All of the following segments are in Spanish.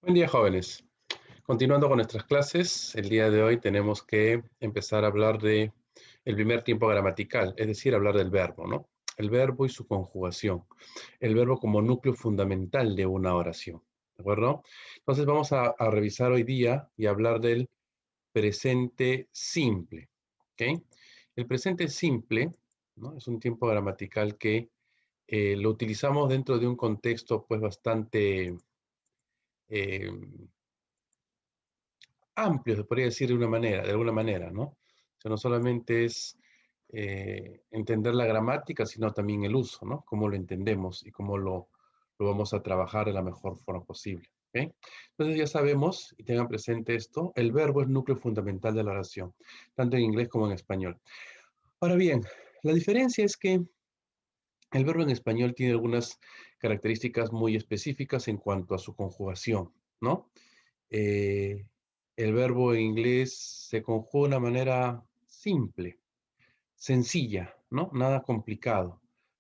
Buen día, jóvenes. Continuando con nuestras clases, el día de hoy tenemos que empezar a hablar de el primer tiempo gramatical, es decir, hablar del verbo, ¿no? El verbo y su conjugación. El verbo como núcleo fundamental de una oración, ¿de acuerdo? Entonces vamos a revisar hoy día y hablar del presente simple, ¿ok? El presente simple, ¿no? Es un tiempo gramatical que lo utilizamos dentro de un contexto pues bastante eh, amplio, se podría decir de alguna manera, ¿no? O sea, no solamente es entender la gramática, sino también el uso, ¿no? Cómo lo entendemos y cómo lo vamos a trabajar de la mejor forma posible, ¿ok? Entonces ya sabemos, y tengan presente esto, el verbo es núcleo fundamental de la oración, tanto en inglés como en español. Ahora bien, la diferencia es que el verbo en español tiene algunas características muy específicas en cuanto a su conjugación, ¿no? eh, el verbo en inglés se conjuga de una manera simple, sencilla, ¿no? Nada complicado,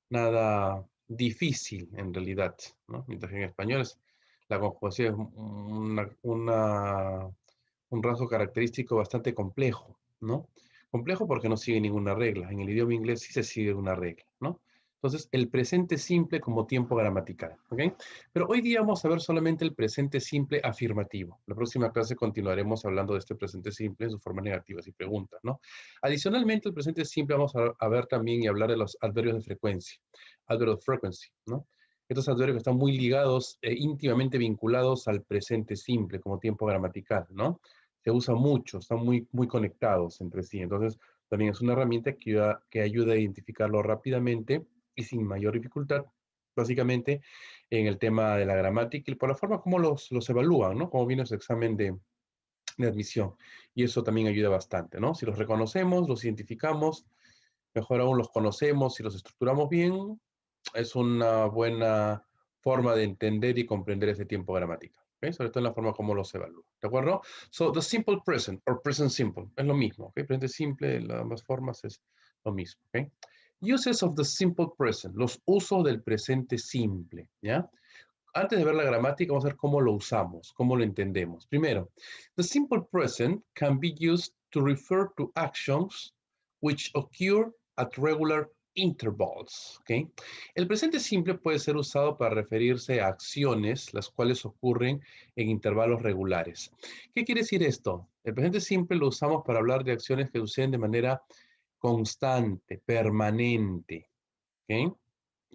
nada difícil en realidad, ¿no? Mientras que en español la conjugación es un rasgo característico bastante complejo, ¿no? Complejo porque no sigue ninguna regla. En el idioma inglés sí se sigue una regla, ¿no? Entonces, el presente simple como tiempo gramatical, ¿ok? Pero hoy día vamos a ver solamente el presente simple afirmativo. La próxima clase continuaremos hablando de este presente simple en sus formas negativas y preguntas, ¿no? Adicionalmente, el presente simple vamos a ver también y hablar de los adverbios de frecuencia, adverb of frequency, ¿no? Estos adverbios que están muy ligados, íntimamente vinculados al presente simple como tiempo gramatical, ¿no? Se usa mucho, están muy conectados entre sí. Entonces, también es una herramienta que ayuda a identificarlo rápidamente y sin mayor dificultad, básicamente en el tema de la gramática y por la forma como los evalúan, ¿no? Como viene su examen de admisión. Y eso también ayuda bastante, ¿no? Si los reconocemos, los identificamos, mejor aún los conocemos, si los estructuramos bien, es una buena forma de entender y comprender ese tiempo gramatical. ¿Okay? Sobre todo en la forma como los evalúa. ¿De acuerdo? So, the simple present, or present simple, es lo mismo. ¿Okay? Presente simple, las ambas formas es lo mismo. ¿Okay? Uses of the simple present, los usos del presente simple. ¿Ya? Antes de ver la gramática, vamos a ver cómo lo usamos, cómo lo entendemos. Primero, the simple present can be used to refer to actions which occur at regular intervals. ¿Okay? El presente simple puede ser usado para referirse a acciones las cuales ocurren en intervalos regulares. ¿Qué quiere decir esto? El presente simple lo usamos para hablar de acciones que suceden de manera constante, permanente. ¿Okay?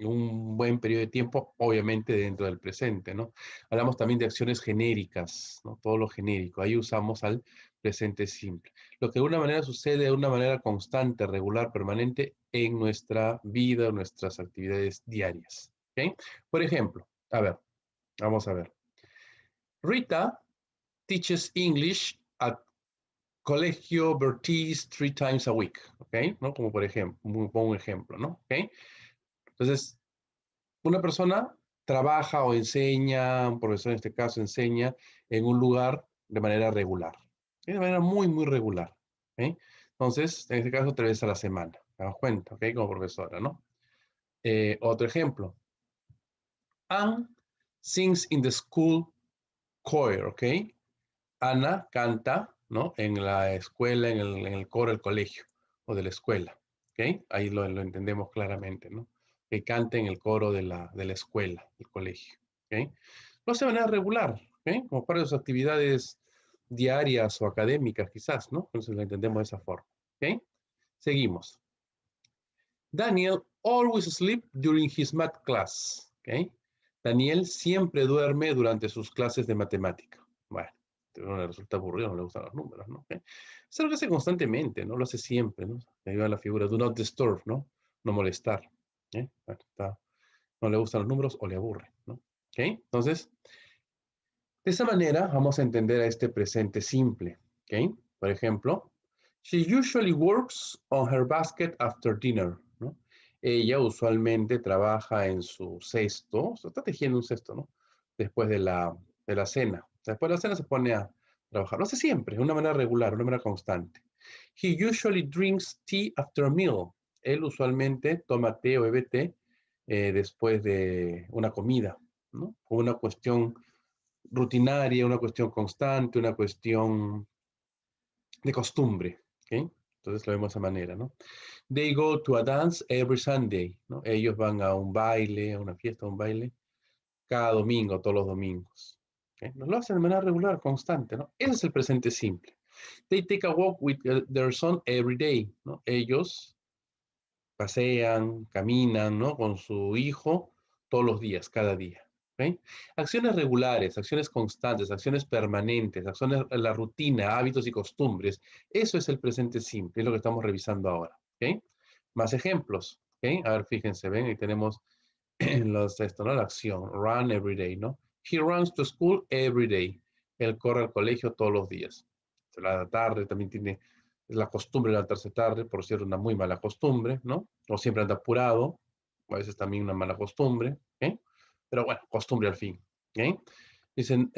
Un buen periodo de tiempo, obviamente dentro del presente, ¿no? Hablamos también de acciones genéricas, ¿no? Todo lo genérico, ahí usamos al presente simple. Lo que de una manera sucede de una manera constante, regular, permanente en nuestra vida, en nuestras actividades diarias, ¿ok? Por ejemplo, a ver, vamos a ver. Rita teaches English at Colegio Bertis 3 times a week, ¿ok? ¿No? Como por ejemplo, pongo un ejemplo, ¿no? ¿Ok? Entonces, una persona trabaja o enseña, un profesor en este caso enseña en un lugar de manera regular, ¿sí? De manera muy regular. ¿Ok? Entonces, en este caso, 3 veces a la semana. ¿Te das cuenta? ¿Ok? Como profesora, ¿no? Otro ejemplo. Anne sings in the school choir, ¿ok? Ana canta, ¿no? En la escuela, en el coro del colegio o de la escuela, ¿ok? Ahí lo entendemos claramente, ¿no? Que cante en el coro de la escuela, del colegio, ¿ok? Lo hace de manera regular, ¿ok? Como parte de sus actividades diarias o académicas, quizás, ¿no? Entonces lo entendemos de esa forma, ¿ok? Seguimos. Daniel always sleep during his math class, ¿ok? Daniel siempre duerme durante sus clases de matemática. Bueno, no le resulta aburrido, no le gustan los números, ¿no? ¿Okay? Es algo que hace constantemente, ¿no? Lo hace siempre, ¿no? Ahí va la figura, do not disturb, ¿no? No molestar. Bueno, no le gustan los números o le aburre, ¿no? ¿Ok? Entonces, de esa manera vamos a entender a este presente simple, ¿ok? Por ejemplo, she usually works on her basket after dinner, ¿no? Ella usualmente trabaja en su cesto, o sea, está tejiendo un cesto, ¿no? Después de la cena. Después de la cena se pone a trabajar. Lo hace siempre, de una manera regular, de una manera constante. He usually drinks tea after a meal. Él usualmente toma té o bebe té después de una comida, ¿no? Por una cuestión rutinaria, una cuestión constante, una cuestión de costumbre. ¿Okay? Entonces lo vemos de esa manera, ¿no? They go to a dance every Sunday, ¿no? Ellos van a un baile, a una fiesta, a un baile, cada domingo, todos los domingos. ¿Okay? Lo hacen de manera regular, constante, ¿no? Ese es el presente simple. They take a walk with their son every day, ¿no? Ellos pasean, caminan, ¿no? Con su hijo todos los días, cada día. ¿Okay? Acciones regulares, acciones constantes, acciones permanentes, acciones, la rutina, hábitos y costumbres. Eso es el presente simple, es lo que estamos revisando ahora. ¿Okay? Más ejemplos. ¿Okay? A ver, fíjense, ven, ahí tenemos esto, ¿no? La acción, run every day, ¿no? He runs to school every day. Él corre al colegio todos los días. Se la tarde, también tiene la costumbre de levantarse tarde, por cierto, una muy mala costumbre, ¿no? O siempre anda apurado, a veces también una mala costumbre, ¿ok? Pero bueno, costumbre al fin, ¿ok? Dicen,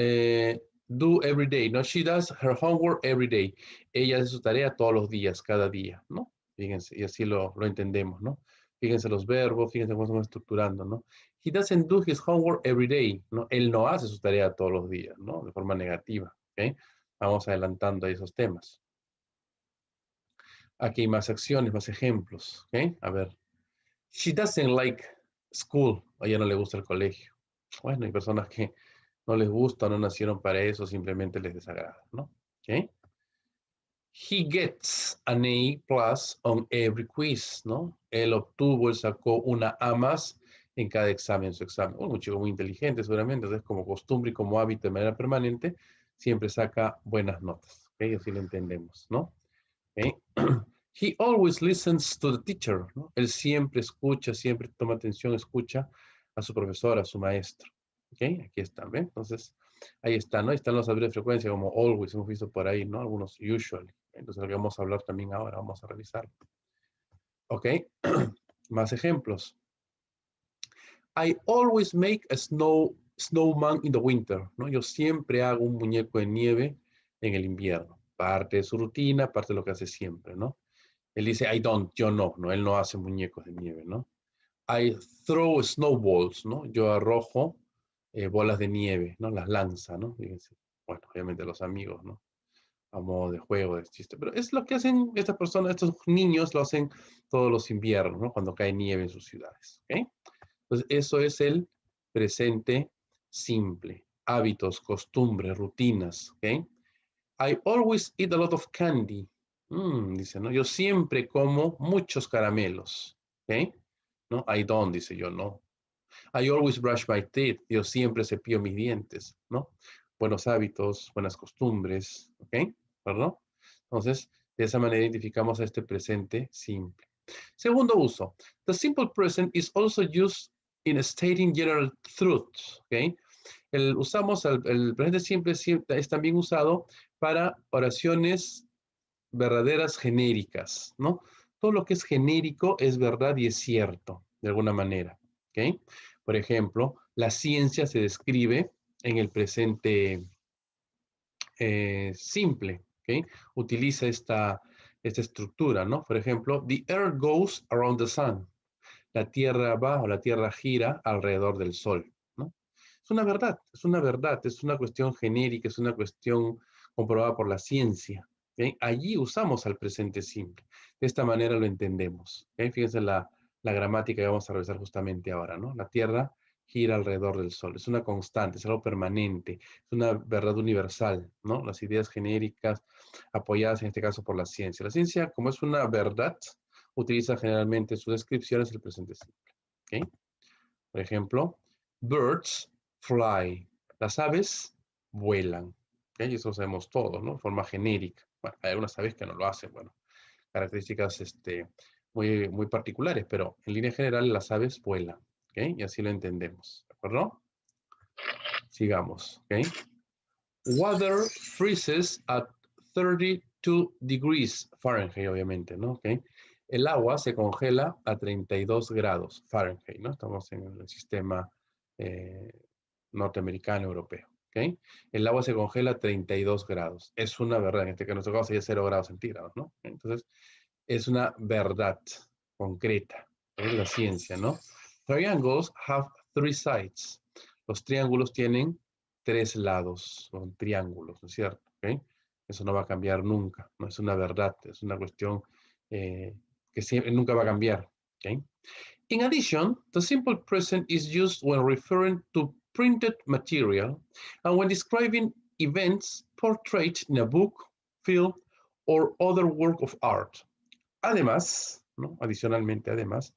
do every day, ¿no? She does her homework every day. Ella hace su tarea todos los días, cada día, ¿no? Fíjense, y así lo entendemos, ¿no? Fíjense los verbos, fíjense cómo estamos estructurando, ¿no? He doesn't do his homework every day, ¿no? Él no hace su tarea todos los días, ¿no? De forma negativa, ¿ok? Vamos adelantando ahí esos temas. Aquí hay más acciones, más ejemplos, ¿ok? A ver. She doesn't like school. A ella no le gusta el colegio. Bueno, hay personas que no les gusta, no nacieron para eso, simplemente les desagrada, ¿no? ¿Ok? He gets an A plus on every quiz, ¿no? Él obtuvo, él sacó una A más en cada examen, su examen. Un chico muy inteligente, seguramente, entonces como costumbre y como hábito de manera permanente, siempre saca buenas notas, ¿ok? Así lo entendemos, ¿no? ¿Ok? He always listens to the teacher, ¿no? Él siempre escucha, siempre toma atención, escucha a su profesor, a su maestro. ¿Ok? Aquí están, ¿ven? Entonces, ahí están, ¿no? Ahí están los saberes de frecuencia como always, hemos visto por ahí, ¿no? Algunos usually. Entonces, lo que vamos a hablar también ahora, vamos a revisar. ¿Ok? Más ejemplos. I always make a snowman in the winter, ¿no? Yo siempre hago un muñeco de nieve en el invierno. Parte de su rutina, parte de lo que hace siempre, ¿no? Él dice, I don't, yo no, ¿no? Él no hace muñecos de nieve, ¿no? I throw snowballs, ¿no? Yo arrojo bolas de nieve, ¿no? Las lanza, ¿no? Fíjense. Bueno, obviamente los amigos, ¿no? A modo de juego, de chiste. Pero es lo que hacen estas personas, estos niños lo hacen todos los inviernos, ¿no? Cuando cae nieve en sus ciudades, ¿ok? Entonces, eso es el presente simple. Hábitos, costumbres, rutinas, ¿ok? I always eat a lot of candy. Dice, ¿no? Yo siempre como muchos caramelos. ¿Ok? ¿No? I don't, dice yo, no. I always brush my teeth. Yo siempre cepillo mis dientes, ¿no? Buenos hábitos, buenas costumbres. ¿Ok? ¿Perdón? Entonces, de esa manera identificamos a este presente simple. Segundo uso. The simple present is also used in stating general truths. ¿Ok? Usamos el presente simple es también usado para oraciones verdaderas genéricas, ¿no? Todo lo que es genérico es verdad y es cierto, de alguna manera, ¿ok? Por ejemplo, la ciencia se describe en el presente simple, ¿ok? Utiliza esta estructura, ¿no? Por ejemplo, the earth goes around the sun. La Tierra va o la Tierra gira alrededor del Sol, ¿no? Es una verdad, es una verdad, es una cuestión genérica, es una cuestión comprobada por la ciencia. ¿Okay? Allí usamos al presente simple. De esta manera lo entendemos. ¿Okay? Fíjense la gramática que vamos a revisar justamente ahora, ¿no? La Tierra gira alrededor del Sol. Es una constante, es algo permanente, es una verdad universal, ¿no? Las ideas genéricas apoyadas en este caso por la ciencia. La ciencia, como es una verdad, utiliza generalmente sus descripciones el presente simple. ¿Okay? Por ejemplo, birds fly. Las aves vuelan. ¿Okay? Y eso sabemos todos, ¿no? De forma genérica. Bueno, hay algunas aves que no lo hacen, bueno, características muy, muy particulares, pero en línea general las aves vuelan. ¿Okay? Y así lo entendemos. ¿De acuerdo? Sigamos. ¿Okay? Water freezes at 32 degrees Fahrenheit, obviamente, ¿no? ¿Okay? El agua se congela a 32 grados Fahrenheit, ¿no? Estamos en el sistema eh, norteamericano, europeo, ¿ok? El agua se congela a 32 grados. Es una verdad, en este caso, en nuestro caso sería 0 grados centígrados, ¿no? Entonces, es una verdad concreta, es la ciencia, ¿no? Triangles have three sides. Los triángulos tienen tres lados, son triángulos, ¿no es cierto? ¿Okay? Eso no va a cambiar nunca, no es una verdad, es una cuestión que siempre, nunca va a cambiar. ¿Okay? In addition, the simple present is used when referring to printed material and when describing events portrayed in a book, film, or other work of art. Además, ¿no? Adicionalmente, además,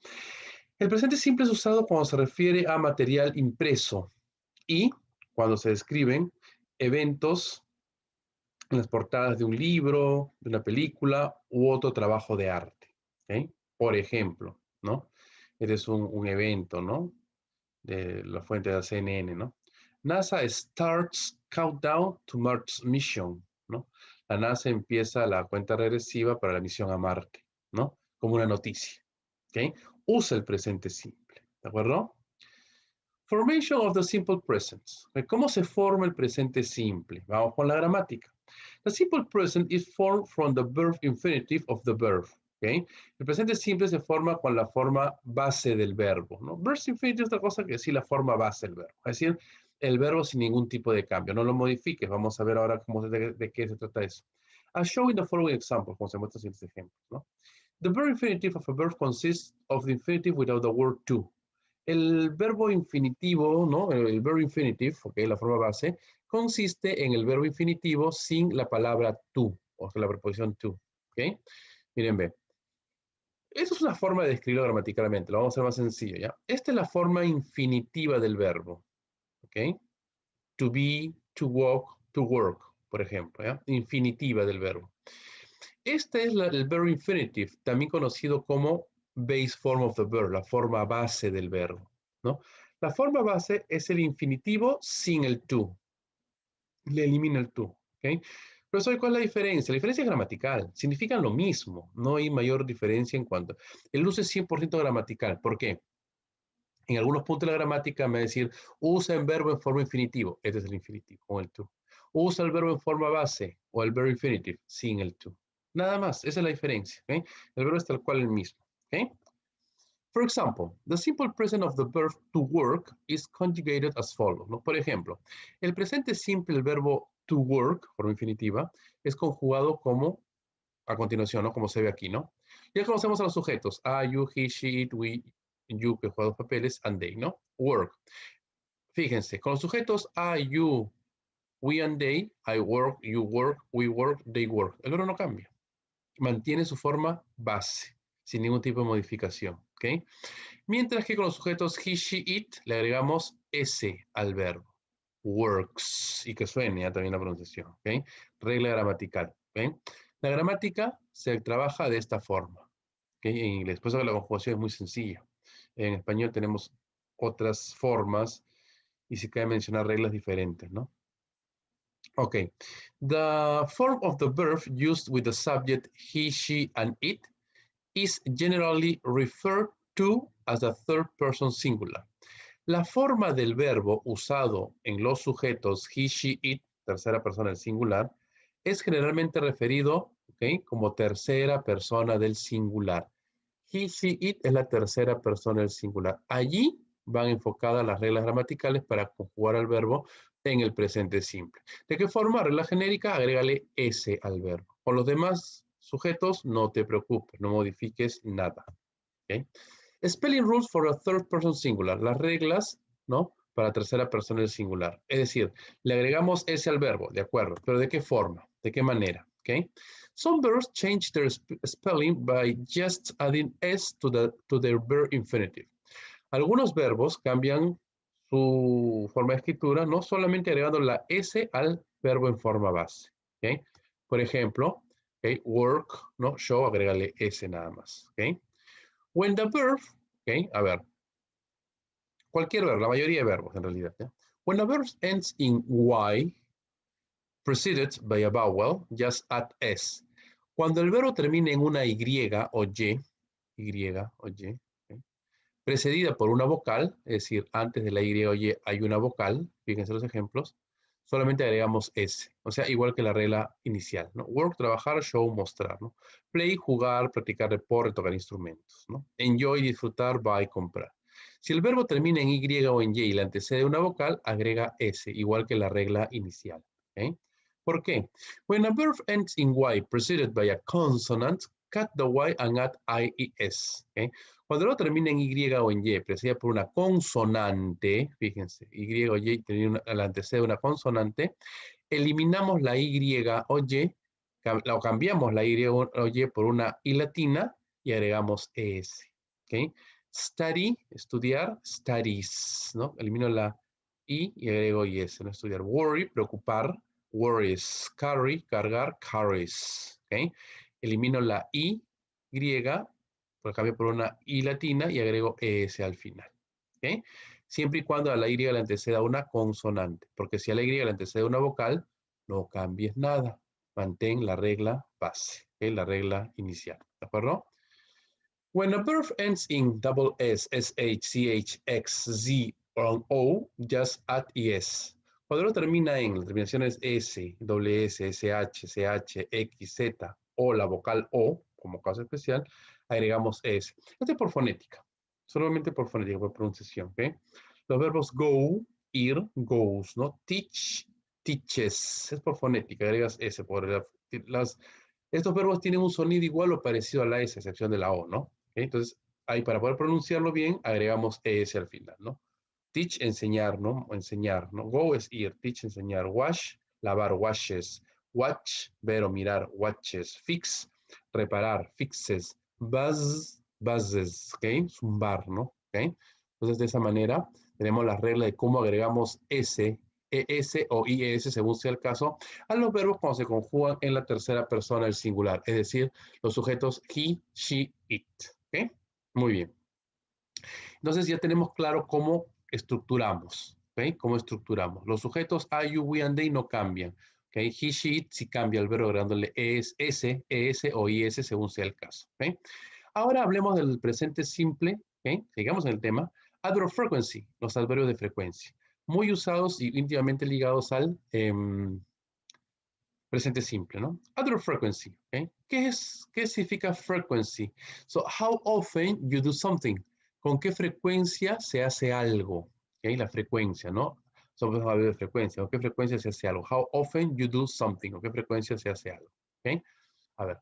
el presente simple es usado cuando se refiere a material impreso y cuando se describen eventos en las portadas de un libro, de una película u otro trabajo de arte. ¿Okay? Por ejemplo, ¿no? Este es un evento, ¿no? De la fuente de la CNN, ¿no? NASA starts countdown to Mars mission, ¿no? La NASA empieza la cuenta regresiva para la misión a Marte, ¿no? Como una noticia, ¿ok? Usa el presente simple, ¿de acuerdo? Formation of the simple present. ¿Cómo se forma el presente simple? Vamos con la gramática. The simple present is formed from the verb infinitive of the verb. ¿Okay? El presente simple se forma con la forma base del verbo. ¿No? Verb infinitive es otra cosa que decir la forma base del verbo. Es decir, el verbo sin ningún tipo de cambio. No lo modifiques. Vamos a ver ahora de qué se trata eso. As shown in the following example, como se muestra en estos ejemplos. ¿No? The verb infinitive of a verb consists of the infinitive without the word to. El verbo infinitivo, ¿no? El verbo infinitive, okay, la forma base, consiste en el verbo infinitivo sin la palabra to, o sea, la preposición to. ¿Okay? Miren, ve. Eso es una forma de escribirlo gramaticalmente. Lo vamos a hacer más sencillo, ¿ya? Esta es la forma infinitiva del verbo. ¿Ok? To be, to walk, to work, por ejemplo, ¿ya? Infinitiva del verbo. Este es el verbo infinitive, también conocido como base form of the verb, la forma base del verbo, ¿no? La forma base es el infinitivo sin el to. Le elimina el to, ¿ok? Profesor, ¿cuál es la diferencia? La diferencia es gramatical, significan lo mismo, no hay mayor diferencia en cuanto. El uso es 100% gramatical, ¿por qué? En algunos puntos de la gramática me va a decir, usa el verbo en forma infinitivo, este es el infinitivo, con el to. Usa el verbo en forma base, o el verbo infinitive, sin el to. Nada más, esa es la diferencia. ¿Okay? El verbo es tal cual el mismo. ¿Okay? For example, the simple present of the verb to work is conjugated as follows. ¿No? Por ejemplo, el presente simple, el verbo to work, forma infinitiva, es conjugado como, a continuación, ¿no? Como se ve aquí, ¿no? Ya conocemos a los sujetos, I, you, he, she, it, we, you, que juega los papeles, and they, ¿no? Work. Fíjense, con los sujetos I, you, we and they, I work, you work, we work, they work. El verbo no cambia. Mantiene su forma base, sin ningún tipo de modificación. ¿Ok? Mientras que con los sujetos he, she, it, le agregamos S al verbo. Works. Y que suene también la pronunciación. ¿Ok? Regla gramatical. ¿Ok? La gramática se trabaja de esta forma. ¿Ok? En inglés. Por eso la conjugación es muy sencilla. En español tenemos otras formas y se cabe mencionar reglas diferentes, ¿no? Okay. The form of the verb used with the subject he, she, and it is generally referred to as a third person singular. La forma del verbo usado en los sujetos he, she, it, tercera persona del singular, es generalmente referido, ¿okay? Como tercera persona del singular. He, she, it es la tercera persona del singular. Allí van enfocadas las reglas gramaticales para conjugar al verbo en el presente simple. ¿De qué forma? Regla genérica, agrégale S al verbo. Con los demás sujetos, no te preocupes, no modifiques nada. ¿Okay? Spelling rules for a third person singular. Las reglas, ¿no? Para tercera persona del singular. Es decir, le agregamos S al verbo, de acuerdo, pero ¿de qué forma? ¿De qué manera? ¿Okay? Some verbs change their spelling by just adding S to their verb infinitive. Algunos verbos cambian su forma de escritura no solamente agregando la S al verbo en forma base. ¿Okay? Por ejemplo, ¿okay? Work, ¿no? Show, agrégale S nada más. ¿Okay? When the verb, ¿okay? A ver, cualquier verbo, la mayoría de verbos en realidad. ¿eh? When a verb ends in Y, preceded by a vowel, just add S. Cuando el verbo termina en una Y o Y, ¿okay? Precedida por una vocal, es decir, antes de la Y o Y hay una vocal, fíjense los ejemplos, solamente agregamos S, o sea, igual que la regla inicial, ¿no? Work, trabajar, show, mostrar, ¿no? Play, jugar, practicar deporte, tocar instrumentos, ¿no? Enjoy, disfrutar, buy, comprar. Si el verbo termina en Y o en Y y le antecede una vocal, agrega S, igual que la regla inicial. ¿Okay? ¿Por qué? When a verb ends in Y preceded by a consonant, cut the Y and add I y S. ¿Okay? Cuando el verbo termina en Y o en Y, precedida por una consonante, fíjense, Y o Y le antecede una consonante, eliminamos la Y o Y, o cambiamos la Y o Y por una I latina y agregamos ES. ¿Okay? Study, estudiar, studies, ¿no? Elimino la I y agrego IS, ¿no? Estudiar. Worry, preocupar, worries. Carry, cargar, carries. ¿Okay? Elimino la I griega, pues cambio por una I latina y agrego ES al final. ¿Okay? Siempre y cuando a la Y le anteceda una consonante, porque si a la Y le antecede una vocal, no cambies nada. Mantén la regla base, ¿okay? La regla inicial. ¿De acuerdo? When a verb ends in double S, SH, CH, X, Z, or O, just add ES. Cuando lo termina en, la terminación es S, doble S, SH, CH, X, Z, o la vocal O, como caso especial, agregamos S. Esto es por fonética, solamente por fonética, por pronunciación, ¿ok? Los verbos go, ir, goes, ¿no? Teach, teaches, es por fonética, agregas S. Estos verbos tienen un sonido igual o parecido a la S, a excepción de la O, ¿no? ¿Okay? Entonces, ahí para poder pronunciarlo bien, agregamos ES al final, ¿no? Teach, enseñar, ¿no? O enseñar, ¿no? Go es ir, teach, enseñar. Wash, lavar, washes. Watch, ver o mirar, watches. Fix, reparar, fixes. Buzz, buzzes, ¿ok? Zumbar, ¿no? ¿Ok? Entonces, de esa manera, tenemos la regla de cómo agregamos S, ES o IES, según sea el caso, a los verbos cuando se conjugan en la tercera persona del singular, es decir, los sujetos he, she, it. ¿Ok? Muy bien. Entonces ya tenemos claro cómo estructuramos. ¿Ok? Cómo estructuramos. Los sujetos I, you, we, and they no cambian. ¿Ok? He, she, it sí cambia el verbo agregándole ES, S, ES o IS según sea el caso. ¿Ok? Ahora hablemos del presente simple. ¿Ok? Sigamos en el tema. Adverb frequency, los adverbios de frecuencia. Muy usados y íntimamente ligados al presente simple, ¿no? Adverb frequency, ¿okay? ¿Qué significa frequency? So, how often you do something? ¿Con qué frecuencia se hace algo? ¿Okay? La frecuencia, ¿no? Somos hablando de frecuencia. ¿Con qué frecuencia se hace algo? How often you do something? ¿Con qué frecuencia se hace algo? ¿Okay? A ver,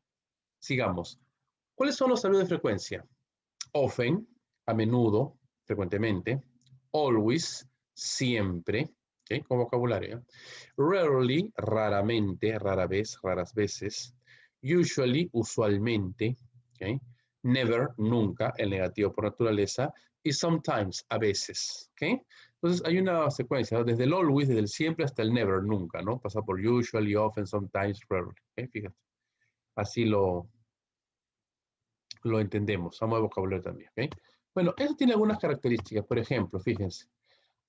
sigamos. ¿Cuáles son los saludos de frecuencia? Often, a menudo, frecuentemente. Always, siempre. ¿Okay? Con vocabulario. Rarely, raramente, rara vez, raras veces. Usually, usualmente. ¿Okay? Never, nunca, el negativo por naturaleza. Y sometimes, a veces. ¿Okay? Entonces hay una secuencia, ¿no? Desde el always, desde el siempre hasta el never, nunca, ¿no? Pasa por usually, often, sometimes, rarely. ¿Okay? Fíjate. Así lo entendemos. Vamos a vocabulario también. ¿Okay? Bueno, eso tiene algunas características. Por ejemplo, fíjense.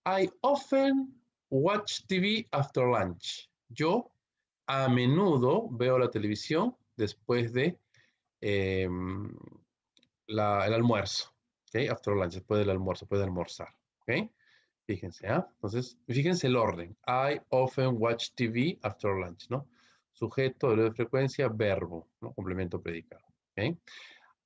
I often watch TV after lunch. Yo a menudo veo la televisión después de eh, el almuerzo. ¿Okay? After lunch, después del almuerzo, después de almorzar. ¿Okay? Fíjense, ¿ah? Entonces, fíjense el orden. I often watch TV after lunch, ¿no? Sujeto, de frecuencia, verbo, ¿no? Complemento predicado. ¿Okay?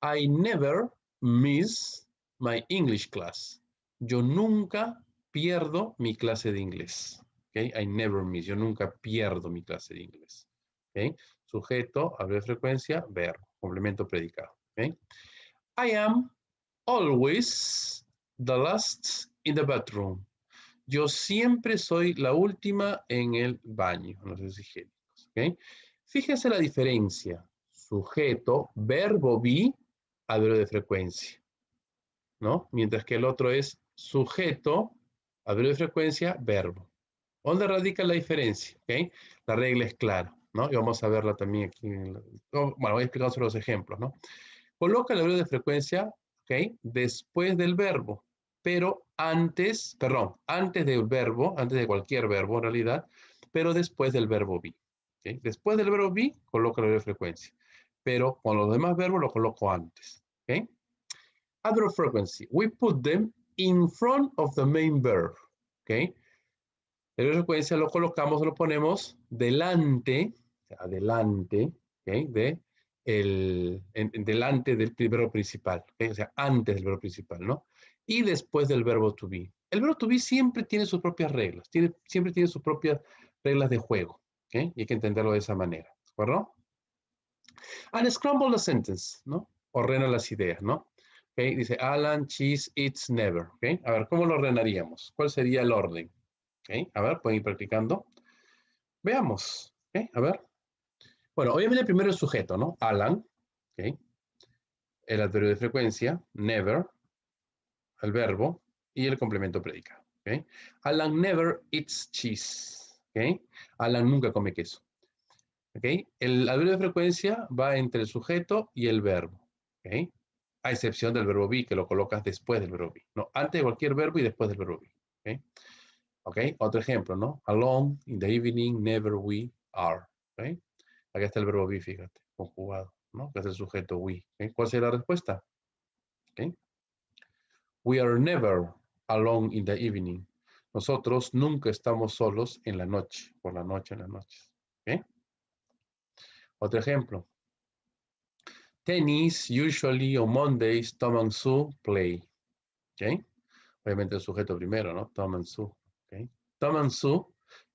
I never miss my English class. Yo nunca pierdo mi clase de inglés. Okay? I never miss. Yo nunca pierdo mi clase de inglés. Okay? Sujeto, habla de frecuencia, verbo, complemento predicado. Okay? I am always the last in the bathroom. Yo siempre soy la última en el baño, en los higiénicos. ¿Okay? Fíjense la diferencia. Sujeto, verbo be, adverbio de frecuencia, ¿no? Mientras que el otro es sujeto, adverbio de frecuencia, verbo. ¿Dónde radica la diferencia? ¿Okay? La regla es clara, ¿no? Y vamos a verla también aquí. Bueno, voy a explicar sobre los ejemplos, ¿no? Coloca el adverbio de frecuencia, ¿ok? Después del verbo, pero antes, perdón, antes del verbo, antes de cualquier verbo en realidad, pero después del verbo be. ¿Okay? Después del verbo be, coloco el adverbio de frecuencia, pero con los demás verbos lo coloco antes. ¿Okay? Adverb frequency, we put them in front of the main verb. ¿Okay? El adverbio de frecuencia lo colocamos, lo ponemos delante, adelante, ¿okay? Delante del verbo principal, ¿okay? O sea, antes del verbo principal, ¿no? y después del verbo to be. El verbo to be siempre tiene sus propias reglas, siempre tiene sus propias reglas de juego, ¿ok? Y hay que entenderlo de esa manera, ¿de acuerdo? And scramble the sentence, ¿no? Ordena las ideas, ¿no? Okay, dice, Alan, cheese, eats never, ¿ok? A ver, ¿cómo lo ordenaríamos? ¿Cuál sería el orden? ¿Ok? A ver, pueden ir practicando. Veamos, ¿ok? A ver. Bueno, obviamente primero el sujeto, ¿no? Alan, ¿ok? El adverbio de frecuencia, never, el verbo y el complemento predicado, ¿ok? Alan never eats cheese, ¿ok? Alan nunca come queso, ¿ok? El adverbio de frecuencia va entre el sujeto y el verbo, ¿ok? A excepción del verbo be, que lo colocas después del verbo be, ¿no? Antes de cualquier verbo y después del verbo be, ¿ok? ¿Ok? Otro ejemplo, ¿no? Alone, in the evening, never we are, ¿ok? Acá está el verbo be, fíjate, conjugado, ¿no? Que es el sujeto we, ¿ok? ¿Cuál será la respuesta? ¿Ok? We are never alone in the evening. Nosotros nunca estamos solos en la noche, por la noche, en las noches, ¿ok? Otro ejemplo. Tennis, usually on Mondays, Tom and Sue play. ¿Ok? Obviamente el sujeto primero, ¿no? Tom and Sue. ¿Ok? Tom and Sue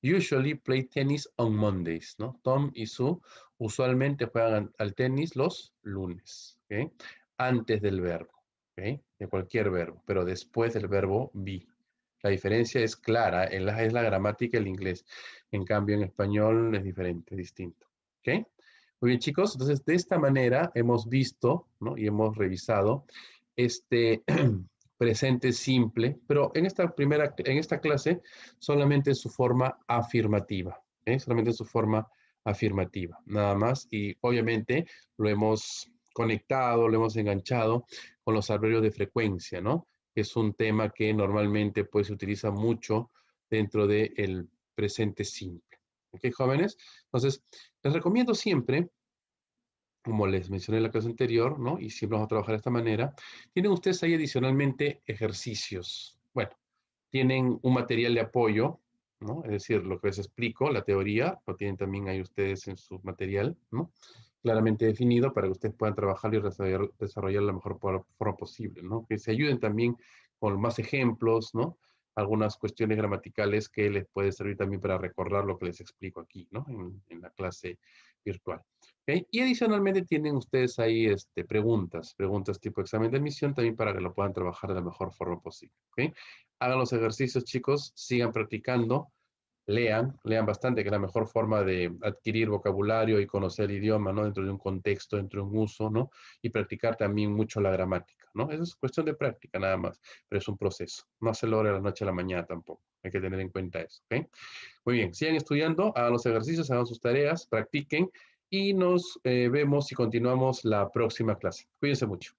usually play tennis on Mondays, ¿no? Tom y Sue usualmente juegan al tenis los lunes, ¿ok? Antes del verbo, ¿ok? De cualquier verbo, pero después del verbo be. La diferencia es clara, es la gramática del inglés. En cambio, en español es diferente, distinto, ¿ok? Muy bien, chicos, entonces de esta manera hemos visto, ¿no? Y hemos revisado este presente simple, pero en esta clase solamente en su forma afirmativa, ¿eh? Solamente en su forma afirmativa, nada más, y obviamente lo hemos conectado, lo hemos enganchado con los adverbios de frecuencia, ¿no? Es un tema que normalmente pues se utiliza mucho dentro del presente simple. ¿Ok, jóvenes? Entonces, les recomiendo siempre, como les mencioné en la clase anterior, ¿no? Y siempre vamos a trabajar de esta manera, tienen ustedes ahí adicionalmente ejercicios. Bueno, tienen un material de apoyo, ¿no? Es decir, lo que les explico, la teoría, lo tienen también ahí ustedes en su material, ¿no? Claramente definido para que ustedes puedan trabajar y desarrollar la mejor forma posible, ¿no? Que se ayuden también con más ejemplos, ¿no? Algunas cuestiones gramaticales que les puede servir también para recordar lo que les explico aquí, ¿no? En la clase virtual. ¿Okay? Y adicionalmente tienen ustedes ahí preguntas tipo examen de admisión también para que lo puedan trabajar de la mejor forma posible. ¿Okay? Hagan los ejercicios, chicos, sigan practicando, lean bastante, que es la mejor forma de adquirir vocabulario y conocer el idioma, ¿no? Dentro de un contexto, dentro de un uso, ¿no? Y practicar también mucho la gramática, ¿no? Eso es cuestión de práctica nada más, pero es un proceso. No se logra de la noche a la mañana tampoco. Hay que tener en cuenta eso, ¿ok? Muy bien, sigan estudiando, hagan los ejercicios, hagan sus tareas, practiquen y nos vemos y continuamos la próxima clase. Cuídense mucho.